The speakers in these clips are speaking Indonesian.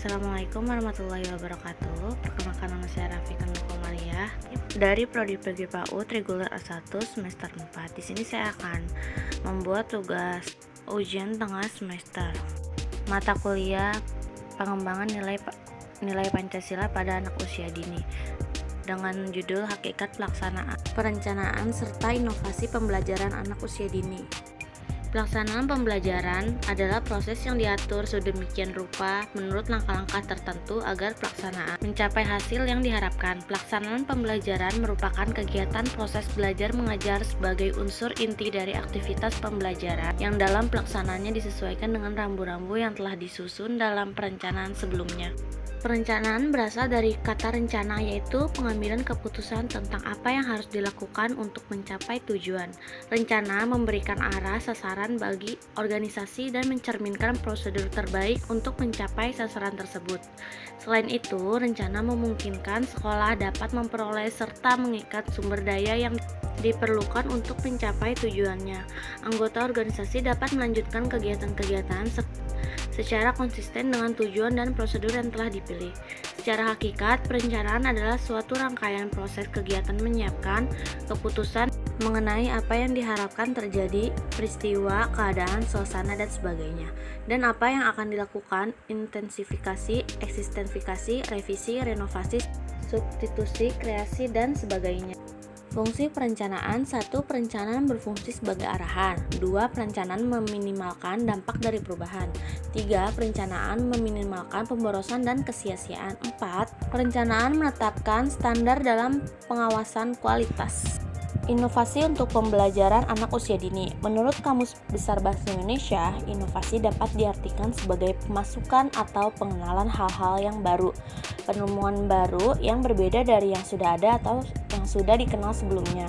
Assalamualaikum warahmatullahi wabarakatuh. Perkenalkan, nama saya Rafiqan Mukomaliah dari Prodi PGPAU Reguler A1 semester 4. Di sini saya akan membuat tugas ujian tengah semester mata kuliah pengembangan nilai Pancasila pada anak usia dini dengan judul Hakikat Pelaksanaan Perencanaan serta Inovasi Pembelajaran Anak Usia Dini. Pelaksanaan pembelajaran adalah proses yang diatur sedemikian rupa menurut langkah-langkah tertentu agar pelaksanaan mencapai hasil yang diharapkan. Pelaksanaan pembelajaran merupakan kegiatan proses belajar mengajar sebagai unsur inti dari aktivitas pembelajaran yang dalam pelaksanaannya disesuaikan dengan rambu-rambu yang telah disusun dalam perencanaan sebelumnya. Perencanaan berasal dari kata rencana, yaitu pengambilan keputusan tentang apa yang harus dilakukan untuk mencapai tujuan. Rencana memberikan arah sasaran bagi organisasi dan mencerminkan prosedur terbaik untuk mencapai sasaran tersebut. Selain itu, rencana memungkinkan sekolah dapat memperoleh serta mengikat sumber daya yang diperlukan untuk mencapai tujuannya. Anggota organisasi dapat melanjutkan kegiatan-kegiatan secara konsisten dengan tujuan dan prosedur yang telah dipilih. Secara hakikat, perencanaan adalah suatu rangkaian proses kegiatan menyiapkan keputusan mengenai apa yang diharapkan terjadi, peristiwa, keadaan, suasana, dan sebagainya, dan apa yang akan dilakukan, intensifikasi, eksistensifikasi, revisi, renovasi, substitusi, kreasi, dan sebagainya. Fungsi perencanaan: 1. Perencanaan berfungsi sebagai arahan. 2. Perencanaan meminimalkan dampak dari perubahan. 3. Perencanaan meminimalkan pemborosan dan kesia-siaan. 4. Perencanaan menetapkan standar dalam pengawasan kualitas. Inovasi untuk pembelajaran anak usia dini. Menurut Kamus Besar Bahasa Indonesia, inovasi dapat diartikan sebagai pemasukan atau pengenalan hal-hal yang baru, penemuan baru yang berbeda dari yang sudah ada atau yang sudah dikenal sebelumnya.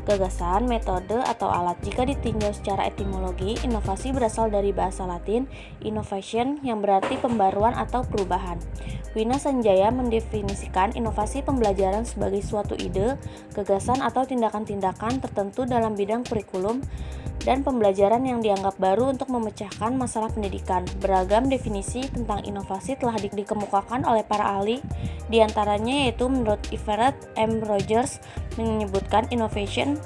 Gagasan, metode, atau alat. Jika ditinjau secara etimologi, inovasi berasal dari bahasa Latin innovation yang berarti pembaruan atau perubahan. Wina Sanjaya mendefinisikan inovasi pembelajaran sebagai suatu ide, gagasan, atau tindakan-tindakan tertentu dalam bidang kurikulum dan pembelajaran yang dianggap baru untuk memecahkan masalah pendidikan. Beragam definisi tentang inovasi telah dikemukakan oleh para ahli, di antaranya yaitu menurut Everett M. Rogers menyebutkan innovation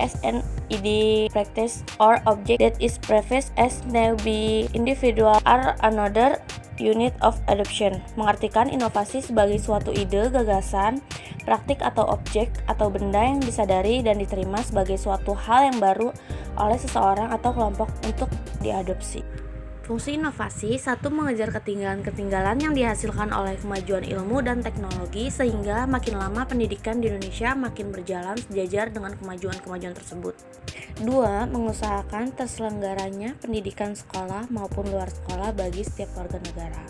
as an idea, practice, or object that is perceived as new by individual or another unit of adoption. Mengartikan inovasi sebagai suatu ide, gagasan, praktik atau objek atau benda yang disadari dan diterima sebagai suatu hal yang baru oleh seseorang atau kelompok untuk diadopsi. Fungsi inovasi: 1. Mengejar ketinggalan-ketinggalan yang dihasilkan oleh kemajuan ilmu dan teknologi, sehingga makin lama pendidikan di Indonesia makin berjalan sejajar dengan kemajuan-kemajuan tersebut. 2. Mengusahakan terselenggaranya pendidikan sekolah maupun luar sekolah bagi setiap warga negara.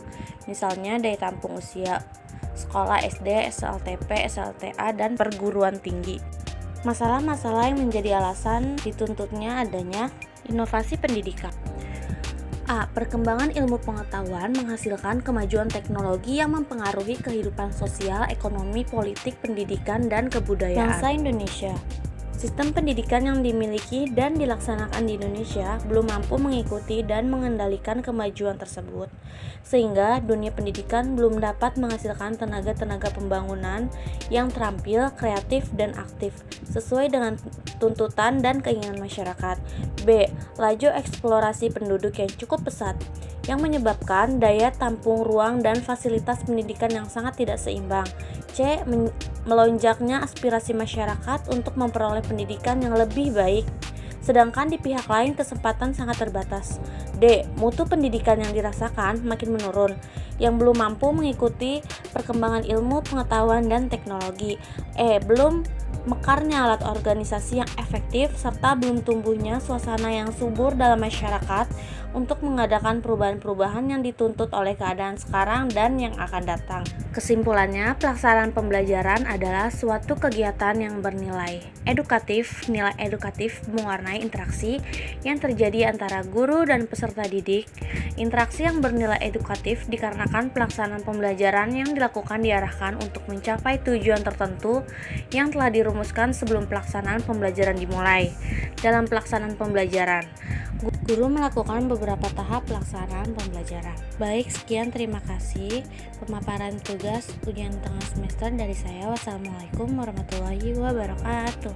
Misalnya daya tampung usia sekolah SD, SLTP, SLTA, dan perguruan tinggi. Masalah-masalah yang menjadi alasan dituntutnya adanya inovasi pendidikan. A. Perkembangan ilmu pengetahuan menghasilkan kemajuan teknologi yang mempengaruhi kehidupan sosial, ekonomi, politik, pendidikan, dan kebudayaan bangsa Indonesia. Sistem pendidikan yang dimiliki dan dilaksanakan di Indonesia belum mampu mengikuti dan mengendalikan kemajuan tersebut, sehingga dunia pendidikan belum dapat menghasilkan tenaga-tenaga pembangunan yang terampil, kreatif, dan aktif sesuai dengan tuntutan dan keinginan masyarakat. B. Laju eksplorasi penduduk yang cukup pesat, yang menyebabkan daya tampung ruang dan fasilitas pendidikan yang sangat tidak seimbang. C. Melonjaknya aspirasi masyarakat untuk memperoleh pendidikan yang lebih baik, sedangkan di pihak lain kesempatan sangat terbatas. D. Mutu pendidikan yang dirasakan makin menurun, yang belum mampu mengikuti perkembangan ilmu, pengetahuan, dan teknologi. E. Belum mekarnya alat organisasi yang efektif, serta belum tumbuhnya suasana yang subur dalam masyarakat untuk mengadakan perubahan-perubahan yang dituntut oleh keadaan sekarang dan yang akan datang. Kesimpulannya, pelaksanaan pembelajaran adalah suatu kegiatan yang bernilai edukatif. Nilai edukatif mewarnai interaksi yang terjadi antara guru dan peserta didik. Interaksi yang bernilai edukatif dikarenakan pelaksanaan pembelajaran yang dilakukan diarahkan untuk mencapai tujuan tertentu yang telah dirumuskan sebelum pelaksanaan pembelajaran dimulai. Dalam pelaksanaan pembelajaran, Guru melakukan beberapa tahap pelaksanaan pembelajaran. Baik, sekian terima kasih pemaparan tugas ujian tengah semester dari saya. Wassalamualaikum warahmatullahi wabarakatuh.